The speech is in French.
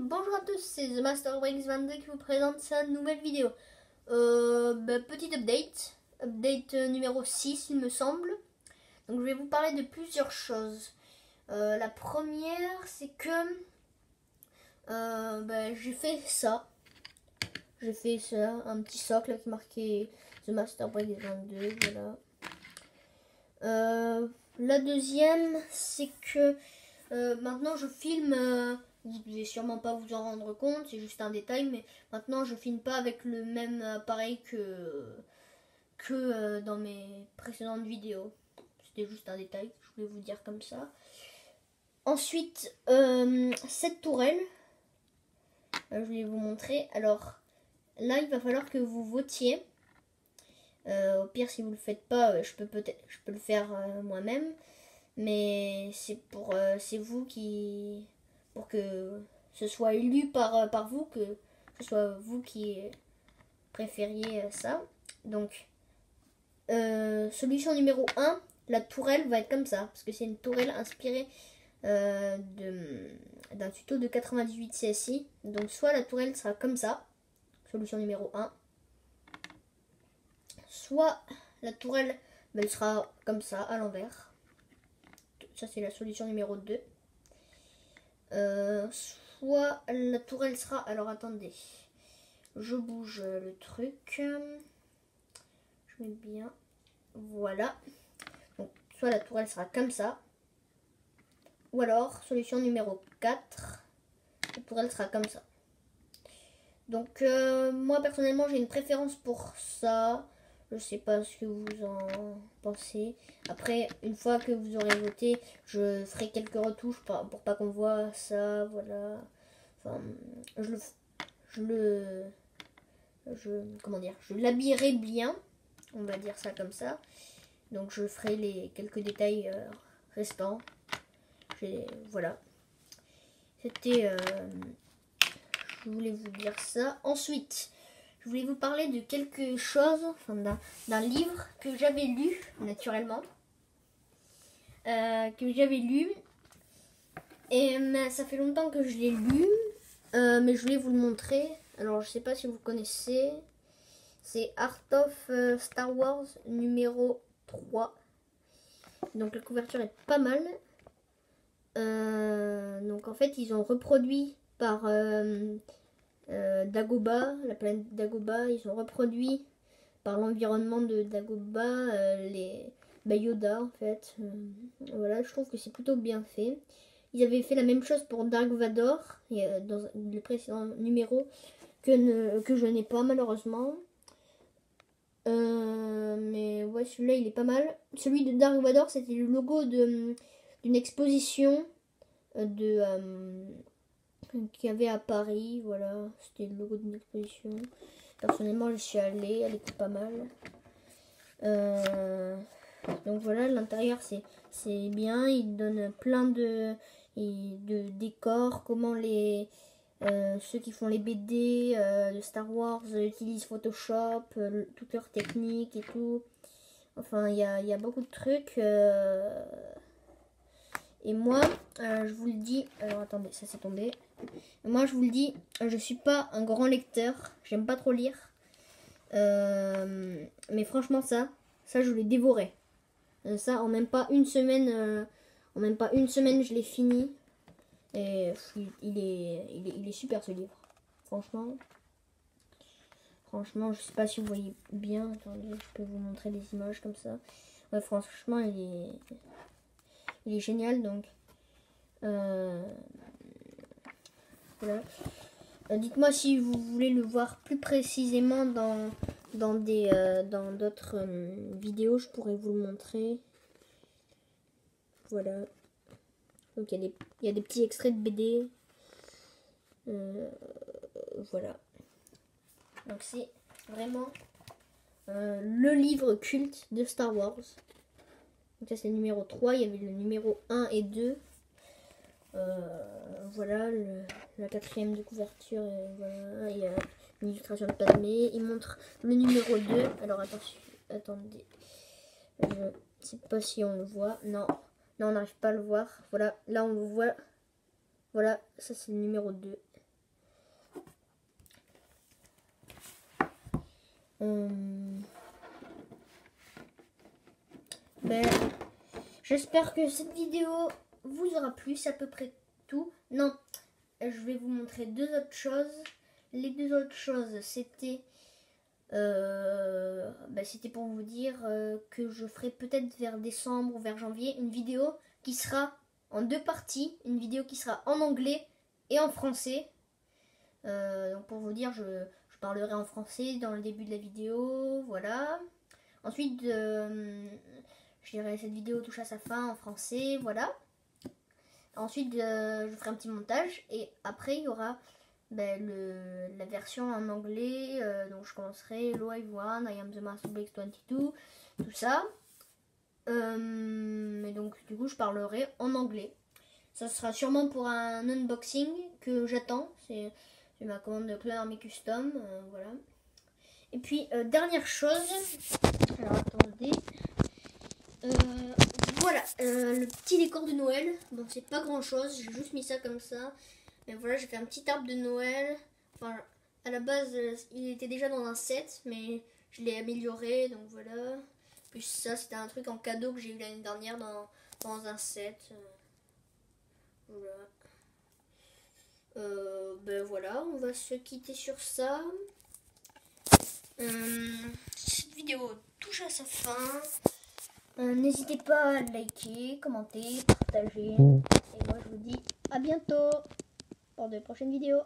Bonjour à tous, c'est The Master Breaks 22 qui vous présente sa nouvelle vidéo. Petit update numéro 6 il me semble. Donc je vais vous parler de plusieurs choses. La première c'est que j'ai fait ça. Un petit socle qui marquait The Master Breaks 22, voilà. La deuxième c'est que maintenant je filme, vous devez sûrement pas vous en rendre compte, c'est juste un détail, mais maintenant je filme pas avec le même appareil que dans mes précédentes vidéos. C'était juste un détail, je voulais vous dire comme ça. Ensuite, cette tourelle, je vais vous montrer. Alors là, il va falloir que vous votiez. Au pire, si vous le faites pas, je peux le faire moi-même. Mais c'est vous qui, pour que ce soit élu par vous, que ce soit vous qui préfériez ça. Donc, solution numéro 1, la tourelle va être comme ça, parce que c'est une tourelle inspirée d'un tuto de 98 CSI. Donc, soit la tourelle sera comme ça, solution numéro 1, soit la tourelle elle sera comme ça, à l'envers. Ça, c'est la solution numéro 2. Soit la tourelle sera... Alors, attendez. Je bouge le truc. Je mets bien. Voilà. Donc, soit la tourelle sera comme ça. Ou alors, solution numéro 4. La tourelle sera comme ça. Donc, moi, personnellement, j'ai une préférence pour ça. Je sais pas ce que vous en pensez. Après, une fois que vous aurez voté, je ferai quelques retouches pour pas qu'on voit ça, voilà. Enfin, je l'habillerai bien, on va dire ça comme ça. Donc, je ferai les quelques détails restants. Voilà. C'était, je voulais vous dire ça. Ensuite, je voulais vous parler de quelque chose, enfin d'un livre que j'avais lu, naturellement. Que j'avais lu. Et ça fait longtemps que je l'ai lu. Mais je voulais vous le montrer. Alors, je sais pas si vous connaissez. C'est Art of Star Wars numéro 3. Donc, la couverture est pas mal. Donc, en fait, ils ont reproduit par... Dagobah, la planète Dagobah, ils ont reproduit par l'environnement de Dagobah les Yoda en fait. Voilà, je trouve que c'est plutôt bien fait. Ils avaient fait la même chose pour Dark Vador dans le précédent numéro que je n'ai pas malheureusement. Mais ouais, celui-là il est pas mal. Celui de Dark Vador, c'était le logo d'une exposition qu'il y avait à Paris, voilà, c'était le logo d'une exposition. Personnellement, je suis allée, elle était pas mal. Donc voilà, l'intérieur c'est bien, il donne plein de décors, comment ceux qui font les BD de Star Wars utilisent Photoshop, toutes leurs techniques et tout. Enfin, il y a beaucoup de trucs. Et moi, je vous le dis, alors attendez, ça s'est tombé. Moi, je vous le dis, je suis pas un grand lecteur, j'aime pas trop lire. Mais franchement, ça je l'ai dévoré. Ça, en même pas une semaine, je l'ai fini. Et il est super ce livre. Franchement, je sais pas si vous voyez bien. Attendez, je peux vous montrer des images comme ça. Ouais, franchement, il est génial, donc voilà. Dites-moi si vous voulez le voir plus précisément dans d'autres vidéos, je pourrais vous le montrer. Voilà. Donc il y a des petits extraits de BD. Voilà. Donc c'est vraiment le livre culte de Star Wars. Donc ça c'est le numéro 3, il y avait le numéro 1 et 2. Voilà, la quatrième de couverture, voilà, il y a une illustration de Padmé. Il montre le numéro 2. Alors attention, attendez, je sais pas si on le voit. Non, on n'arrive pas à le voir. Voilà, là on le voit. Voilà, ça c'est le numéro 2. Ben, j'espère que cette vidéo vous aura plu. C'est à peu près tout. Non, je vais vous montrer deux autres choses. Les deux autres choses, c'était c'était pour vous dire que je ferai peut-être vers décembre ou vers janvier une vidéo qui sera en deux parties. Une vidéo qui sera en anglais et en français. Donc pour vous dire, je parlerai en français dans le début de la vidéo. Voilà. Ensuite, je dirais cette vidéo touche à sa fin en français. Voilà. Ensuite, je ferai un petit montage. Et après, il y aura la version en anglais. Donc je commencerai Hello everyone, I am the Master Blix 22. Tout ça. Et donc du coup, je parlerai en anglais. Ça sera sûrement pour un unboxing que j'attends. C'est ma commande de Clan Army Custom. Voilà. Et puis, dernière chose. Alors, attendez. Voilà, le petit décor de Noël. Bon, c'est pas grand chose. J'ai juste mis ça comme ça. Mais voilà, j'ai fait un petit arbre de Noël. Enfin, à la base, il était déjà dans un set. Mais je l'ai amélioré. Donc voilà. Puis ça, c'était un truc en cadeau que j'ai eu l'année dernière dans un set. Voilà. Voilà, on va se quitter sur ça. Cette vidéo touche à sa fin. N'hésitez pas à liker, commenter, partager. Et moi je vous dis à bientôt pour de prochaines vidéos.